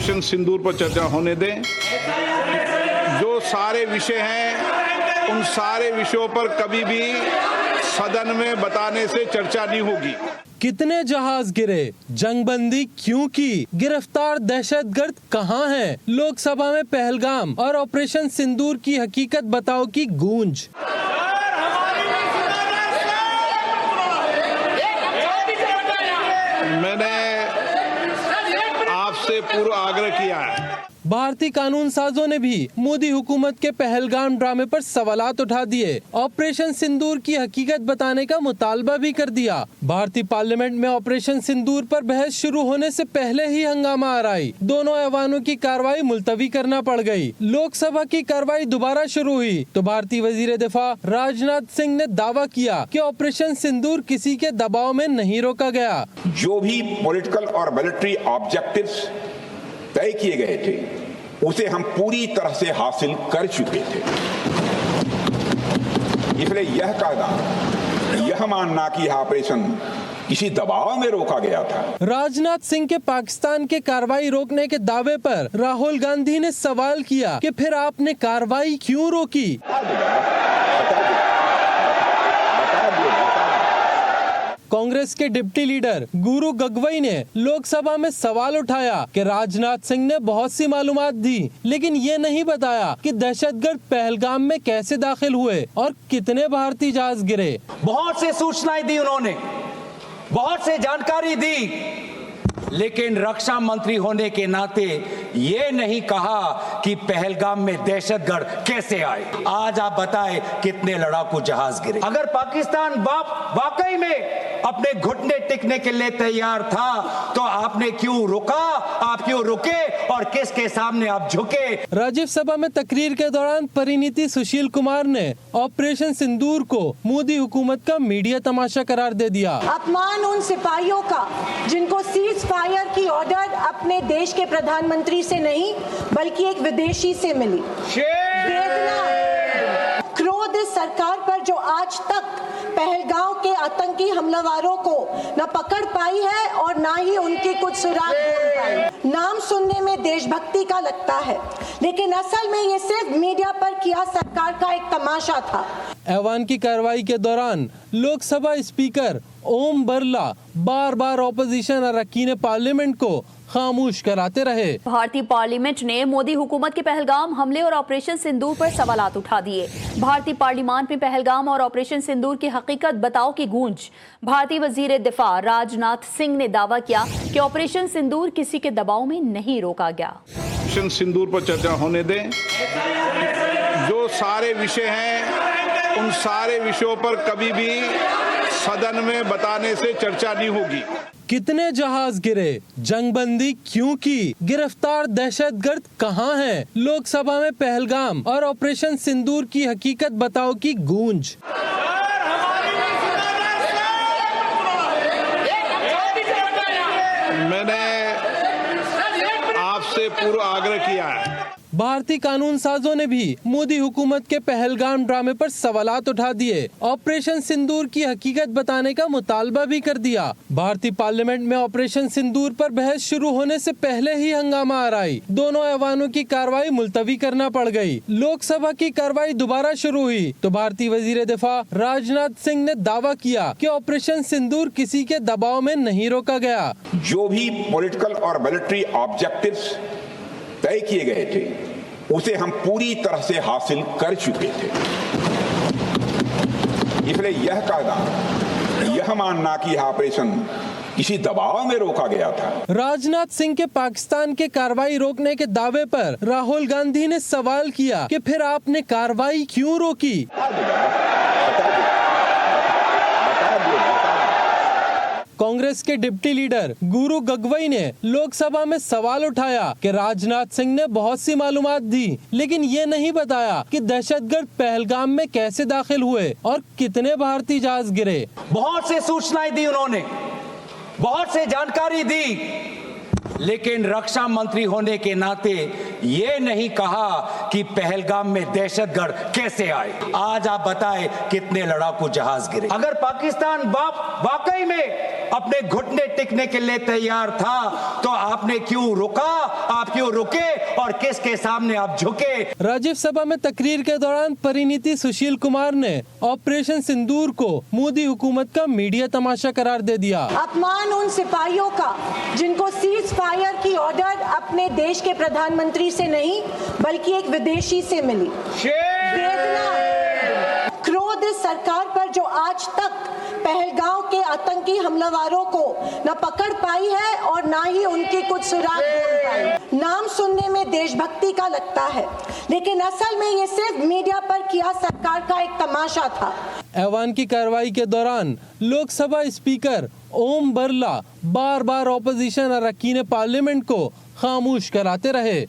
Operation सिंदूर पर चर्चा होने दें। जो सारे विषय हैं उन सारे विषयों पर कभी भी सदन में बताने से चर्चा नहीं होगी। कितने जहाज गिरे, जंगबंदी क्यों की, गिरफ्तार दहशतगर्द कहां हैं, लोकसभा में पहलगाम और ऑपरेशन सिंदूर की हकीकत बताओ की गूंज। मैंने आपसे पूर्व आग्रह किया है। भारतीय कानून साजों ने भी मोदी हुकूमत के पहलगाम ड्रामे पर सवालात उठा दिए। ऑपरेशन सिंदूर की हकीकत बताने का मुतालबा भी कर दिया। भारतीय पार्लियामेंट में ऑपरेशन सिंदूर पर बहस शुरू होने से पहले ही हंगामा आराई। दोनों ऐवानों की कार्रवाई मुलतवी करना पड़ गई। लोकसभा की कार्रवाई दोबारा शुरू हुई तो भारतीय वजीर दिफा राजनाथ सिंह ने दावा किया कि ऑपरेशन सिंदूर किसी के दबाव में नहीं रोका गया। जो भी पॉलिटिकल और मिलिट्री ऑब्जेक्टिव्स तय किए गए थे उसे हम पूरी तरह से हासिल कर चुके थे। इसलिए यह कहना, यह मानना कि ऑपरेशन किसी दबाव में रोका गया था। राजनाथ सिंह के पाकिस्तान के कार्रवाई रोकने के दावे पर राहुल गांधी ने सवाल किया कि फिर आपने कार्रवाई क्यों रोकी। कांग्रेस के डिप्टी लीडर गुरु गगवई ने लोकसभा में सवाल उठाया कि राजनाथ सिंह ने बहुत सी मालूमात दी, लेकिन ये नहीं बताया कि दहशतगर्द पहलगाम में कैसे दाखिल हुए और कितने भारतीय जहाज गिरे। बहुत से सूचनाएं दी उन्होंने, बहुत से जानकारी दी, लेकिन रक्षा मंत्री होने के नाते ये नहीं कहा कि पहलगाम में दहशतगर्द कैसे आए। आज आप बताएं कितने लड़ाकू जहाज गिरे। अगर पाकिस्तान वाकई में अपने घुटने टिकने के लिए तैयार था तो आपने क्यों रुका, आप क्यों रुके और किसके सामने आप झुके। राज्यसभा में तकरीर के दौरान परिणीति सुशील कुमार ने ऑपरेशन सिंदूर को मोदी हुकूमत का मीडिया तमाशा करार दे दिया। अपमान उन सिपाहियों का जिनको सीज फायर की ऑर्डर अपने देश के प्रधानमंत्री से नहीं बल्कि एक विदेशी से मिली। वेदना, क्रोध इस सरकार पर जो आज तक पहलगाम के आतंकी हमलावरों को न पकड़ पाई है और न ही उनकी कुछ सुराग ढूंढ पाई। नाम सुनने में देशभक्ति का लगता है, लेकिन असल में ये सिर्फ मीडिया पर किया सरकार का एक तमाशा था। ऐवान की कार्रवाई के दौरान लोकसभा स्पीकर ओम बिरला बार बार ऑपोजिशन अरकान पार्लियामेंट को खामोश कराते रहे। भारतीय पार्लियामेंट ने मोदी हुकूमत के पहलगाम हमले और ऑपरेशन सिंदूर पर सवालात उठा दिए। भारतीय पार्लियामेंट में पहलगाम और ऑपरेशन सिंदूर की हकीकत बताओ की गूंज। भारतीय वजीर दिफा राजनाथ सिंह ने दावा किया कि ऑपरेशन सिंदूर किसी के दबाव में नहीं रोका गया। ऑपरेशन सिंदूर पर चर्चा होने दें। जो सारे विषय हैं उन सारे विषयों पर कभी भी सदन में बताने से चर्चा नहीं होगी। कितने जहाज गिरे, जंगबंदी क्यों की, गिरफ्तार दहशतगर्द कहां हैं, लोकसभा में पहलगाम और ऑपरेशन सिंदूर की हकीकत बताओ की गूंज। मैंने आपसे पूर्व आग्रह किया है। भारतीय कानून साजों ने भी मोदी हुकूमत के पहलगाम ड्रामे पर सवालात उठा दिए। ऑपरेशन सिंदूर की हकीकत बताने का मुतालबा भी कर दिया। भारतीय पार्लियामेंट में ऑपरेशन सिंदूर पर बहस शुरू होने से पहले ही हंगामा आराई। दोनों ऐवानों की कार्रवाई मुलतवी करना पड़ गई। लोकसभा की कार्रवाई दोबारा शुरू हुई तो भारतीय वजीर दिफा राजनाथ सिंह ने दावा किया कि ऑपरेशन सिंदूर किसी के दबाव में नहीं रोका गया। जो भी पॉलिटिकल और मिलिट्री ऑब्जेक्टिव्स तय किए गए थे उसे हम पूरी तरह से हासिल कर चुके थे। इसलिए यह कहना, यह मानना कि ऑपरेशन किसी दबाव में रोका गया था। राजनाथ सिंह के पाकिस्तान के कार्रवाई रोकने के दावे पर राहुल गांधी ने सवाल किया कि फिर आपने कार्रवाई क्यों रोकी। कांग्रेस के डिप्टी लीडर गुरु गगवई ने लोकसभा में सवाल उठाया कि राजनाथ सिंह ने बहुत सी मालूमात दी, लेकिन ये नहीं बताया कि दहशतगर्द पहलगाम में कैसे दाखिल हुए और कितने भारतीय जहाज गिरे। बहुत से सूचनाएं दी उन्होंने, बहुत से जानकारी दी, लेकिन रक्षा मंत्री होने के नाते ये नहीं कहा कि पहलगाम में दहशतगर्द कैसे आए। आज आप बताएं कितने लड़ाकू जहाज गिरे। अगर पाकिस्तान वाकई में अपने घुटने टिकने के लिए तैयार था तो आपने क्यों रुका, आप क्यों रुके और किसके सामने आप झुके? राज्यसभा में तकरीर के दौरान परिणीति सुशील कुमार ने ऑपरेशन सिंदूर को मोदी हुकूमत का मीडिया तमाशा करार दे दिया। अपमान उन सिपाहियों का जिनको सीज फायर की ऑर्डर अपने देश के प्रधानमंत्री से नहीं बल्कि एक विदेशी से मिली। वेदना, क्रोध इस सरकार पर जो आज तक पहलगाम के आतंकी हमलावरों को न पकड़ पाई है और ना ही उनकी कुछ सुराग ढूंढ पाई। नाम सुनने में देशभक्ति का लगता है, लेकिन असल में ये सिर्फ मीडिया पर किया सरकार का एक तमाशा था। ऐवान की कार्रवाई के दौरान लोकसभा स्पीकर ओम बिरला बार बार ऑपोजिशन अरकान पार्लियामेंट को खामोश कराते रहे।